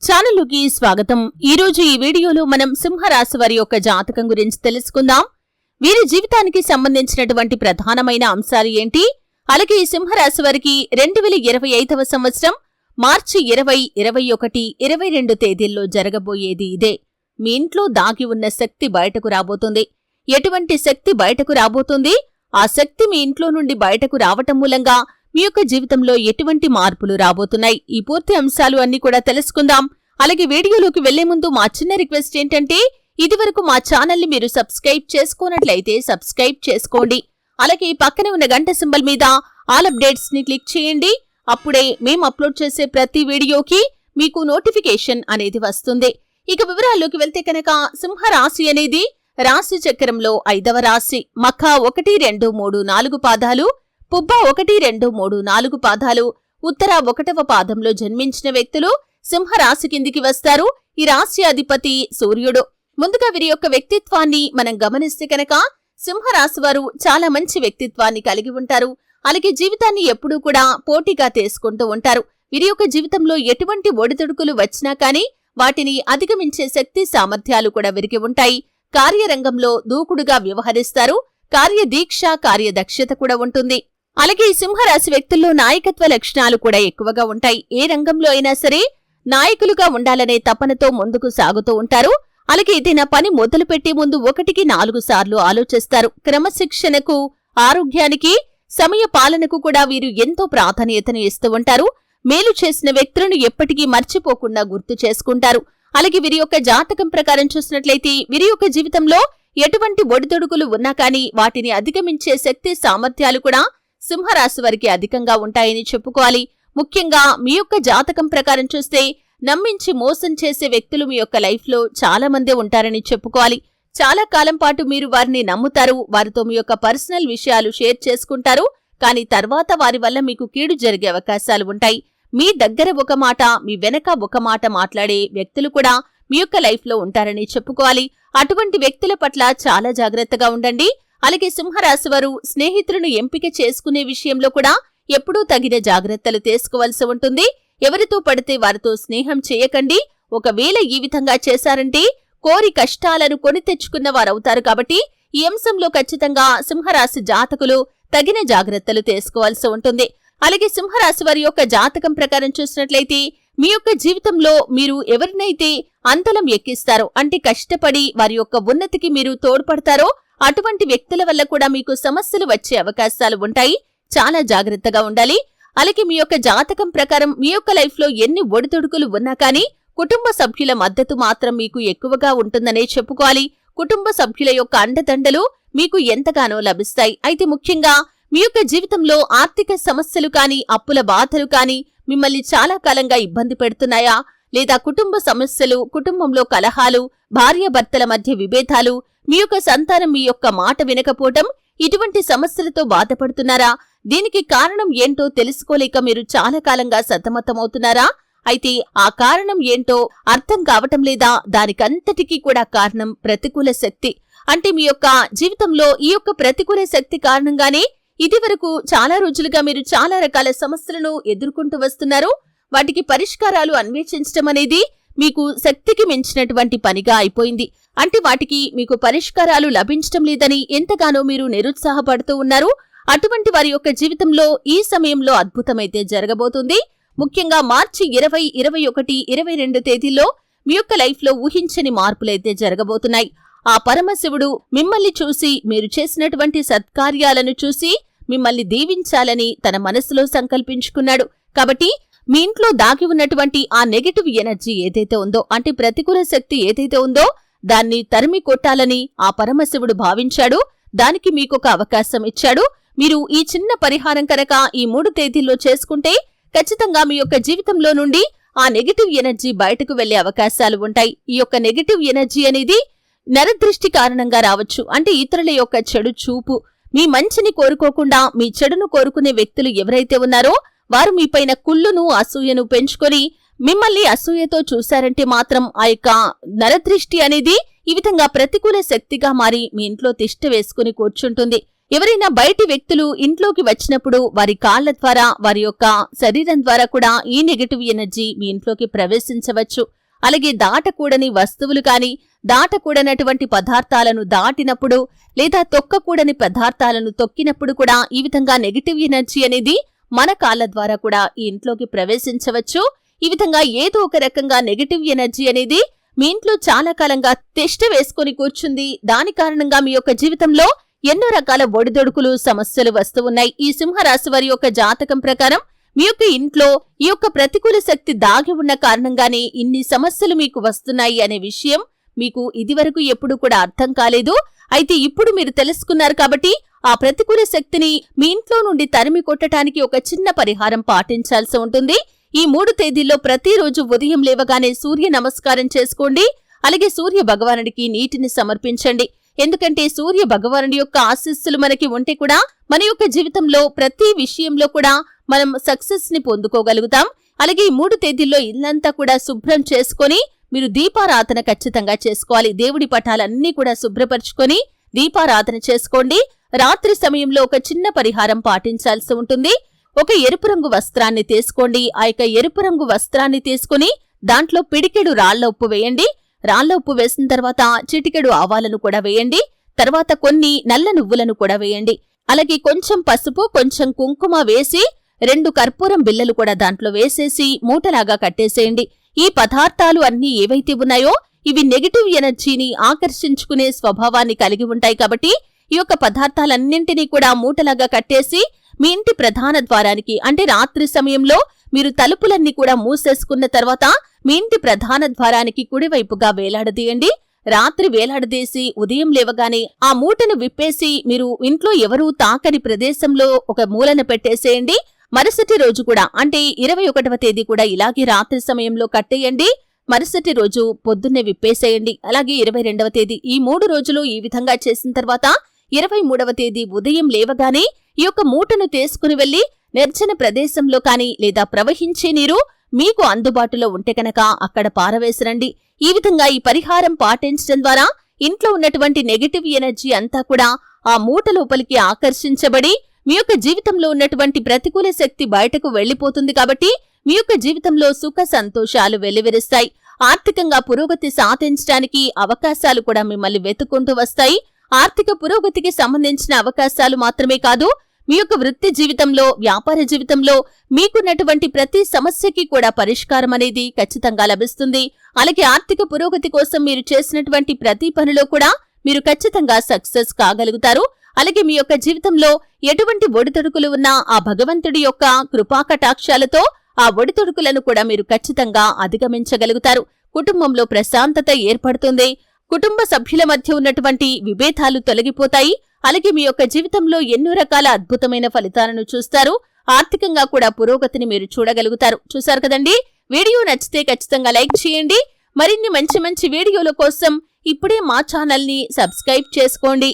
ఛానలుకి స్వాగతం. ఈరోజు ఈ వీడియోలో మనం సింహరాశి వారి యొక్క జాతకం గురించి తెలుసుకుందాం. వీరి జీవితానికి సంబంధించినటువంటి ప్రధానమైన అంశాలు ఏంటి, అలాగే ఈ సింహరాశి వారికి 2025వ సంవత్సరం మార్చి 20, 21, 22 తేదీల్లో జరగబోయేది ఇదే. మీ ఇంట్లో దాగి ఉన్న శక్తి బయటకు రాబోతుంది. ఎటువంటి శక్తి బయటకు రాబోతుంది, ఆ శక్తి మీ ఇంట్లో నుండి బయటకు రావటం మూలంగా మీ యొక్క జీవితంలో ఎటువంటి మార్పులు రాబోతున్నాయి, ఈ పూర్తి అంశాలు అన్ని కూడా తెలుసుకుందాం. అలాగే వీడియోలోకి వెళ్లే ముందు మా చిన్న రిక్వెస్ట్ ఏంటంటే, ఇదివరకు మా ఛానల్ని మీరు సబ్స్క్రైబ్ చేసుకోనట్లయితే సబ్స్క్రైబ్ చేసుకోండి. అలాగే పక్కనే ఉన్న గంట సింబల్ మీద ఆల్ అప్డేట్స్ ని క్లిక్ చేయండి. అప్పుడే మేము అప్లోడ్ చేసే ప్రతి వీడియోకి మీకు నోటిఫికేషన్ అనేది వస్తుంది. ఇక వివరాల్లోకి వెళ్తే కనుక, సింహరాశి అనేది రాశి చక్రంలో 5వ రాశి. మఖ 1, 2, 3, 4 పాదాలు, పుబ్బ 1, 2, 3, 4 పాదాలు, ఉత్తర 1వ పాదంలో జన్మించిన వ్యక్తులు సింహరాశి కిందికి వస్తారు. ఈ రాశి అధిపతి సూర్యుడు. ముందుగా వీరి యొక్క వ్యక్తిత్వాన్ని మనం గమనిస్తే కనుక, సింహరాశి వారు చాలా మంచి వ్యక్తిత్వాన్ని కలిగి ఉంటారు. అలాగే జీవితాన్ని ఎప్పుడూ కూడా పోటీగా తీసుకుంటూ ఉంటారు. వీరి యొక్క జీవితంలో ఎటువంటి ఒడిదుడుకులు వచ్చినా కానీ వాటిని అధిగమించే శక్తి సామర్థ్యాలు కూడా వీరికి ఉంటాయి. కార్యరంగంలో దూకుడుగా వ్యవహరిస్తారు. కార్యదీక్ష, కార్యదక్షత కూడా ఉంటుంది. అలాగే ఈ సింహరాశి వ్యక్తుల్లో నాయకత్వ లక్షణాలు కూడా ఎక్కువగా ఉంటాయి. ఏ రంగంలో అయినా సరే నాయకులుగా ఉండాలనే తపనతో ముందుకు సాగుతూ ఉంటారు. అలాగే ఏదైనా పని మొదలుపెట్టే ముందు 1కి 4 సార్లు ఆలోచిస్తారు. క్రమశిక్షణకు, ఆరోగ్యానికి, సమయ పాలనకు కూడా వీరు ఎంతో ప్రాధాన్యతను ఇస్తూ ఉంటారు. మేలు చేసిన వ్యక్తులను ఎప్పటికీ మర్చిపోకుండా గుర్తు చేసుకుంటారు. అలాగే వీరి యొక్క జాతకం ప్రకారం చూసినట్లయితే, వీరి యొక్క జీవితంలో ఎటువంటి ఒడిదొడుకులు ఉన్నా కానీ వాటిని అధిగమించే శక్తి సామర్థ్యాలు కూడా సింహరాశి వారికి అధికంగా ఉంటాయని చెప్పుకోవాలి. ముఖ్యంగా మీ యొక్క జాతకం ప్రకారం చూస్తే, నమ్మించి మోసం చేసే వ్యక్తులు మీ యొక్క లైఫ్ లో చాలా మందే ఉంటారని చెప్పుకోవాలి. చాలా కాలం పాటు మీరు వారిని నమ్ముతారు, వారితో మీ యొక్క పర్సనల్ విషయాలు షేర్ చేసుకుంటారు. కానీ తర్వాత వారి వల్ల మీకు కీడు జరిగే అవకాశాలు ఉంటాయి. మీ దగ్గర ఒక మాట, మీ వెనక ఒక మాట మాట్లాడే వ్యక్తులు కూడా మీ యొక్క లైఫ్ లో ఉంటారని చెప్పుకోవాలి. అటువంటి వ్యక్తుల పట్ల చాలా జాగ్రత్తగా ఉండండి. అలాగే సింహరాశి వారు స్నేహితులను ఎంపిక చేసుకునే విషయంలో కూడా ఎప్పుడూ తగిన జాగ్రత్తలు తీసుకోవాల్సి ఉంటుంది. ఎవరితో పడితే వారితో స్నేహం చేయకండి. ఒకవేళ ఈ విధంగా చేశారంటే కోరి కష్టాలను కొని తెచ్చుకున్న వారవుతారు. కాబట్టి ఈ అంశంలో ఖచ్చితంగా సింహరాశి జాతకులు తగిన జాగ్రత్తలు తీసుకోవాల్సి ఉంటుంది. అలాగే సింహరాశి వారి యొక్క జాతకం ప్రకారం చూసినట్లయితే, మీ యొక్క జీవితంలో మీరు ఎవరినైతే అంతలం ఎక్కిస్తారో, అంటే కష్టపడి వారి యొక్క ఉన్నతికి మీరు తోడ్పడతారో, అటువంటి వ్యక్తుల వల్ల కూడా మీకు సమస్యలు వచ్చే అవకాశాలు ఉంటాయి. చాలా జాగ్రత్తగా ఉండాలి. అలాగే మీ యొక్క జాతకం ప్రకారం మీ యొక్క లైఫ్ లో ఎన్ని ఒడిదుడుకులు ఉన్నా కానీ కుటుంబ సభ్యుల మద్దతు మాత్రం మీకు ఎక్కువగా ఉంటుందనే చెప్పుకోవాలి. కుటుంబ సభ్యుల యొక్క అండదండలు మీకు ఎంతగానో లభిస్తాయి. అయితే ముఖ్యంగా మీ యొక్క జీవితంలో ఆర్థిక సమస్యలు కానీ, అప్పుల బాధలు కానీ మిమ్మల్ని చాలా కాలంగా ఇబ్బంది పెడుతున్నాయా, లేదా కుటుంబ సమస్యలు, కుటుంబంలో కలహాలు, భార్యాభర్తల మధ్య విభేదాలు, మీ యొక్క సంతానం మీ యొక్క మాట వినకపోవటం, ఇటువంటి సమస్యలతో బాధపడుతున్నారా? దీనికి కారణం ఏంటో తెలుసుకోలేక మీరు చాలా కాలంగా సతమతమవుతున్నారా? అయితే ఆ కారణం ఏంటో అర్థం కావటం లేదా? దానికంతటికీ కూడా కారణం ప్రతికూల శక్తి. అంటే మీ యొక్క జీవితంలో ఈ యొక్క ప్రతికూల శక్తి కారణంగానే ఇదివరకు చాలా రోజులుగా మీరు చాలా రకాల సమస్యలను ఎదుర్కొంటూ వస్తున్నారు. వాటికి పరిష్కారాలు అన్వేషించడం అనేది మీకు శక్తికి మించినటువంటి పనిగా అయిపోయింది. అంటే వాటికి మీకు పరిష్కారాలు లభించటం లేదని ఎంతగానో మీరు నిరుత్సాహపడుతూ ఉన్నారు. అటువంటి వారి యొక్క జీవితంలో ఈ సమయంలో అద్భుతమైతే జరగబోతుంది. ముఖ్యంగా మార్చి 20, 21, 22 తేదీల్లో మీ యొక్క లైఫ్ లో ఊహించని మార్పులైతే జరగబోతున్నాయి. ఆ పరమశివుడు మిమ్మల్ని చూసి, మీరు చేసినటువంటి సత్కార్యాలను చూసి మిమ్మల్ని దీవించాలని తన మనసులో సంకల్పించుకున్నాడు. కాబట్టి మీ ఇంట్లో దాగి ఉన్నటువంటి ఆ నెగటివ్ ఎనర్జీ ఏదైతే ఉందో, అంటే ప్రతికూల శక్తి ఏదైతే ఉందో, దాన్ని తరిమి కొట్టాలని ఆ పరమశివుడు భావించాడు. దానికి మీకొక అవకాశం ఇచ్చాడు. మీరు ఈ చిన్న పరిహారం కనుక ఈ 3 తేదీల్లో చేసుకుంటే ఖచ్చితంగా మీ యొక్క జీవితంలో నుండి ఆ నెగటివ్ ఎనర్జీ బయటకు వెళ్లే అవకాశాలు ఉంటాయి. ఈ యొక్క నెగటివ్ ఎనర్జీ అనేది నరదృష్టి కారణంగా రావచ్చు. అంటే ఇతరుల యొక్క చెడు చూపు, మీ మంచిని కోరుకోకుండా మీ చెడును కోరుకునే వ్యక్తులు ఎవరైతే ఉన్నారో వారు మీపైన కుళ్ళును, అసూయను పెంచుకొని మిమ్మల్ని అసూయతో చూశారంటే మాత్రం ఆ యొక్క నరదృష్టి అనేది ఈ విధంగా ప్రతికూల శక్తిగా మారి మీ ఇంట్లో తిష్ట వేసుకుని కూర్చుంటుంది. ఎవరైనా బయటి వ్యక్తులు ఇంట్లోకి వచ్చినప్పుడు వారి కాళ్ల ద్వారా, వారి యొక్క శరీరం ద్వారా కూడా ఈ నెగటివ్ ఎనర్జీ మీ ఇంట్లోకి ప్రవేశించవచ్చు. అలాగే దాటకూడని వస్తువులు కాని, దాటకూడనటువంటి పదార్థాలను దాటినప్పుడు లేదా తొక్కకూడని పదార్థాలను తొక్కినప్పుడు కూడా ఈ విధంగా నెగటివ్ ఎనర్జీ అనేది మన కాళ్ల ద్వారా కూడా ఈ ఇంట్లోకి ప్రవేశించవచ్చు. ఈ విధంగా ఏదో ఒక రకంగా నెగటివ్ ఎనర్జీ అనేది మీ ఇంట్లో చాలా కాలంగా తిష్ట వేసుకుని కూర్చుంది. దాని కారణంగా మీ యొక్క జీవితంలో ఎన్నో రకాల ఒడిదొడుకులు, సమస్యలు వస్తూ ఉన్నాయి. ఈ సింహరాశి వారి యొక్క జాతకం ప్రకారం మీ యొక్క ఇంట్లో ఈ యొక్క ప్రతికూల శక్తి దాగి ఉన్న కారణంగానే ఇన్ని సమస్యలు మీకు వస్తున్నాయి అనే విషయం మీకు ఇదివరకు ఎప్పుడు కూడా అర్థం కాలేదు. అయితే ఇప్పుడు మీరు తెలుసుకున్నారు కాబట్టి ఆ ప్రతికూల శక్తిని మీ ఇంట్లో నుండి తరిమి కొట్టడానికి ఒక చిన్న పరిహారం పాటించాల్సి ఉంటుంది. ఈ 3 తేదీల్లో ప్రతిరోజు ఉదయం లేవగానే సూర్య నమస్కారం చేసుకోండి. అలాగే సూర్య భగవానుడికి నీటిని సమర్పించండి. ఎందుకంటే సూర్య భగవానుడి యొక్క ఆశీస్సులు మనకి ఉంటే కూడా మన యొక్క జీవితంలో ప్రతి విషయంలో కూడా మనం సక్సెస్ ని పొందుకోగలుగుతాం. అలాగే ఈ 3 తేదీల్లో ఇల్లంతా కూడా శుభ్రం చేసుకొని మీరు దీపారాధన ఖచ్చితంగా చేసుకోవాలి. దేవుడి పటాలన్నీ కూడా శుభ్రపరచుకొని దీపారాధన చేసుకోండి. రాత్రి సమయంలో ఒక చిన్న పరిహారం పాటించాల్సి ఉంటుంది. ఒక ఎరుపు రంగు వస్త్రాన్ని తీసుకోండి. ఆ యొక్క ఎరుపు రంగు వస్త్రాన్ని తీసుకుని దాంట్లో పిడికెడు రాళ్ల ఉప్పు వేయండి. రాళ్ల ఉప్పు వేసిన తర్వాత చిటికెడు ఆవాలను కూడా వేయండి. తర్వాత కొన్ని నల్ల నువ్వులను కూడా వేయండి. అలాగే కొంచెం పసుపు, కొంచెం కుంకుమ వేసి 2 కర్పూరం బిళ్ళలు కూడా దాంట్లో వేసేసి మూటలాగా కట్టేసేయండి. ఈ పదార్థాలు అన్నీ ఏవైతే ఉన్నాయో ఇవి నెగటివ్ ఎనర్జీని ఆకర్షించుకునే స్వభావాన్ని కలిగి ఉంటాయి. కాబట్టి ఈ యొక్క పదార్థాలన్నింటినీ కూడా మూటలాగా కట్టేసి మీ ఇంటి ప్రధాన ద్వారానికి, అంటే రాత్రి సమయంలో మీరు తలుపులన్నీ కూడా మూసేసుకున్న తర్వాత మీ ఇంటి ప్రధాన ద్వారానికి కుడివైపుగా వేలాడదీయండి. రాత్రి వేలాడదీసి ఉదయం లేవగానే ఆ మూటను విప్పేసి మీరు ఇంట్లో ఎవరూ తాకని ప్రదేశంలో ఒక మూలన పెట్టేసేయండి. మరుసటి రోజు కూడా, అంటే 21వ తేదీ కూడా ఇలాగే రాత్రి సమయంలో కట్టేయండి. మరుసటి రోజు పొద్దున్నే విప్పేసేయండి. అలాగే 22వ తేదీ, ఈ 3 రోజులు ఈ విధంగా చేసిన తర్వాత 23వ తేదీ ఉదయం లేవగానే ఈ యొక్క మూటను తీసుకుని వెళ్లి నిర్జన ప్రదేశంలో కాని లేదా ప్రవహించే నీరు మీకు అందుబాటులో ఉంటే కనుక అక్కడ పారవేసిరండి. ఈ విధంగా ఈ పరిహారం పాటించడం ద్వారా ఇంట్లో ఉన్నటువంటి నెగటివ్ ఎనర్జీ అంతా కూడా ఆ మూట లోపలికి ఆకర్షించబడి మీ యొక్క జీవితంలో ఉన్నటువంటి ప్రతికూల శక్తి బయటకు వెళ్లిపోతుంది. కాబట్టి మీ యొక్క జీవితంలో సుఖ సంతోషాలు వెల్లివిరుస్తాయి. ఆర్థికంగా పురోగతి సాధించడానికి అవకాశాలు కూడా మిమ్మల్ని వెతుక్కుంటూ వస్తాయి. ఆర్థిక పురోగతికి సంబంధించిన అవకాశాలు మాత్రమే కాదు, మీ యొక్క వృత్తి జీవితంలో, వ్యాపార జీవితంలో మీకున్నటువంటి ప్రతి సమస్యకి కూడా పరిష్కారం అనేది ఖచ్చితంగా లభిస్తుంది. అలాగే ఆర్థిక పురోగతి కోసం మీరు చేసినటువంటి ప్రతి పనిలో కూడా మీరు ఖచ్చితంగా సక్సెస్ కాగలుగుతారు. అలాగే మీ యొక్క జీవితంలో ఎటువంటి ఒడితొడుకులు ఉన్నా ఆ భగవంతుడి యొక్క కృపాకటాక్షాలతో ఆ ఒడితొడుకులను కూడా మీరు ఖచ్చితంగా అధిగమించగలుగుతారు. కుటుంబంలో ప్రశాంతత ఏర్పడుతుంది. కుటుంబ సభ్యుల మధ్య ఉన్నటువంటి విభేదాలు తొలగిపోతాయి. అలాగే మీ యొక్క జీవితంలో ఎన్నో రకాల అద్భుతమైన ఫలితాలను చూస్తారు. ఆర్థికంగా కూడా పురోగతిని మీరు చూడగలుగుతారు. చూశారు కదండి. వీడియో నచ్చితే ఖచ్చితంగా లైక్ చేయండి. మరిన్ని మంచి మంచి వీడియోల కోసం ఇప్పుడే మా ఛానల్ని సబ్స్క్రైబ్ చేసుకోండి.